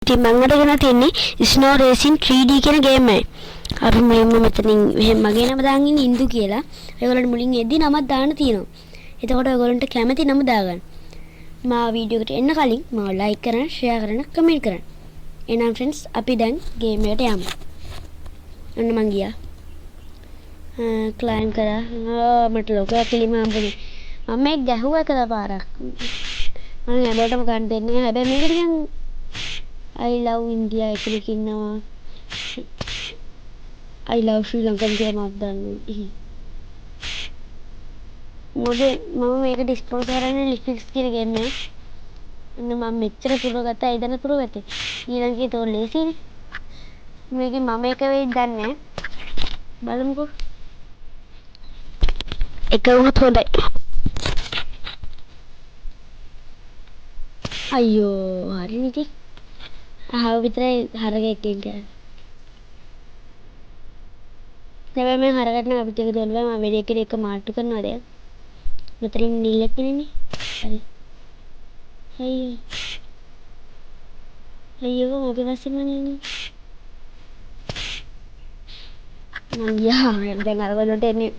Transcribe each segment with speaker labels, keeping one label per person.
Speaker 1: ඉතින් මම අරගෙන තියෙන්නේ Snow Racing 3D කියන ගේම් එක. අපි මුලින්ම මෙතනින් මගේ නම දාගෙන ඉන්නේ ඉන්දු කියලා. ඔයගොල්ලන්ට මුලින් එද්දි නමක් දාන්න තියෙනවා. එතකොට ඔයගොල්ලන්ට කැමති නම දාගන්න. මා වීඩියෝ එකට එන්න කලින් මාව ලයික් කරන්න, ෂෙයා කරන්න, කමෙන්ට් කරන්න. එහෙනම් ෆ්‍රෙන්ඩ්ස් අපි දැන් ගේම් එකට යමු. ඔන්න මං ගියා. ක්ලයිම් කරා. මට ලොකෝ කිලිම හම්බුනේ. මම මේක ගැහුවා කළා පාරක්. මම හැමෝටම ගන්න දෙන්නේ නැහැ. හැබැයි මේක නිකන් I love India එකලක ඉන්නවා. I love Sri Lanka කියලා මම දන්නේ. මොකද මම මේකට ස්පොන්සර් කරන්නේ ලිෆික්ස් කියන ගේම් එක. මම මෙච්චර පුරව ගත්තා ඒ දන්න පුරව ගත්තේ. ඊළඟට තෝ ලේසිනේ. මේකේ මම එක වෙයිද දන්නේ නැහැ. බලමුකෝ. එක වුණත් හොඳයි. අයියෝ හරිනේ ඉතින්. අහව විතරයි හරගෙක් කියන්නේ. හැබැයි මම හරකට නම් අපිට එක දෙන්න බෑ. මම වෙන එකේ එක මාට්ටු කරනවා දැන්. මෙතනින් නිල්ලක් නෙන්නේ. හරි. අයියෝ. අයියෝ මොකද පස්සේ මන්නේ. මම ගියා. දැන් අර වලට එන්නේ.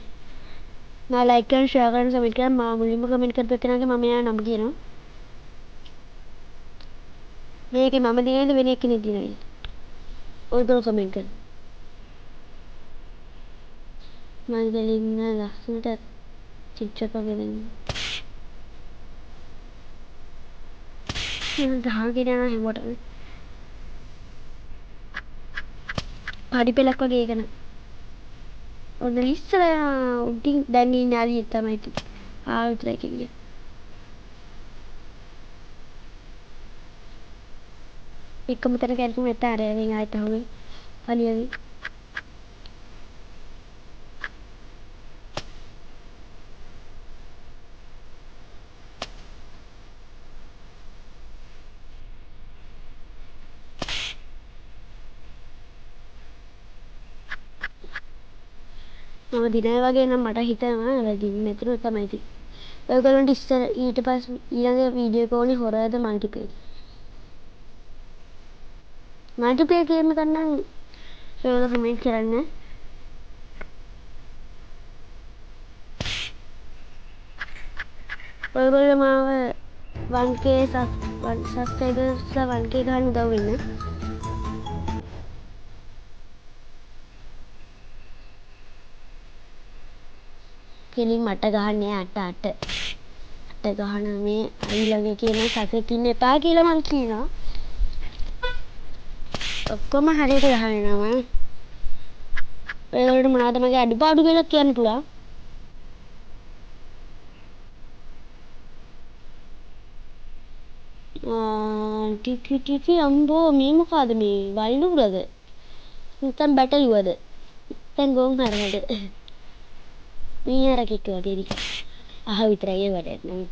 Speaker 1: මම ලයික් කරන්න, ෂෙයා කරන්න, කමෙන්ට් කරන්න. මම මුලින්ම කමෙන්ට් කරපු එකනාගේ මම එයා නම කියනවා. මේකේ මම දිනේද වෙන එකෙනෙක් දිනේද? ඔයගොල්ලෝ කමෙන්ට් කරන්න. මම දෙලින් ලස්සනට චිත්‍රපට වලින් ගහගෙන යන හැමෝටම පඩි පෙලක් වගේ එකන. ඔන්න ඉස්සර උඩින් දැන් ඉන්නේ ආදී තමයි ඉතින්. විතරයි කියන්නේ. එකම තැන කැරකුම් නැත්නම් අර එවෙන් ආයෙත් අහුවේ. පලියවි. මම දිනය වගේ නම් මට හිතෙනවා වැඩි මෙතන තමයි ඉතින්. ඔයගොල්ලන්ට ඉස්සර ඊට පස්සේ ඊළඟ වීඩියෝ එක ඕනේ හොරර්ද මල්ටිප්ලේයර්. මල්ටිප්ලේයර් ගේම් එකක් නම් ඔයගොල්ලෝ කමෙන්ට් කරන්න. ඔයගොල්ලෝ මාව 1k සබ්ස්ක්‍රයිබර්ස්ලා 1k ගන්න උදව් වෙන්න. කෙලින් මට ගහන්නේ 8 ගහන මේ ඊළඟ කියන සතෙක් ඉන්න එපා කියලා මං කියනවා. ඔක්කොම හරියට ගහනවා මම. ඔයගොල්ලෝ මොනවද මගේ අඩුපාඩු කියලා කියන්න පුළුවන්. ටිටි අම්බෝ මේ මොකද මේ වල්ලුරද? නැත්නම් බැටළුවද? නැත්නම් ගොන් හරවද? මීයර කික්ක වගේ නිකන්. විතරයි ඒ වැඩ නෑ.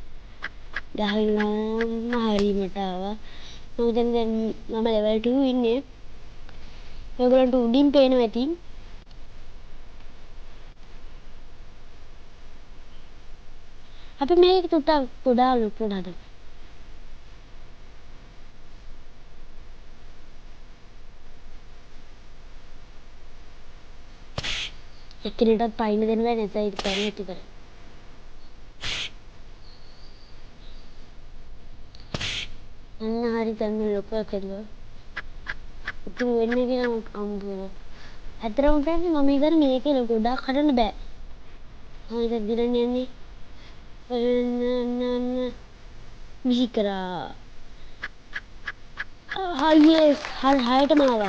Speaker 1: ගහන්න හරීමට ආවා. මම දැන් මම ලෙවල් 2 ඉන්නේ. ඔයගොල්ලන්ට උඩින් පේනවා ඇති. අපි මේක තුටා පොඩා ලොකුට හදමු. එක්කෙනෙක්ටත් පයින්න දෙන්න බෑ නැත්නම් ඒක කරන්නේ ඉතින්. හරි දැන් ලොකෝ කෙල්ලෝ. ඉතින් වෙන්නේ කියලා අම්බුන. ඇත්තටම කියන්නේ මම හිතන්නේ මේකේ ගොඩාක් හදන්න බෑ. මම ඉතින් දිරන්නේ යන්නේ. මිහිකරා. yes හරියටම ආවා.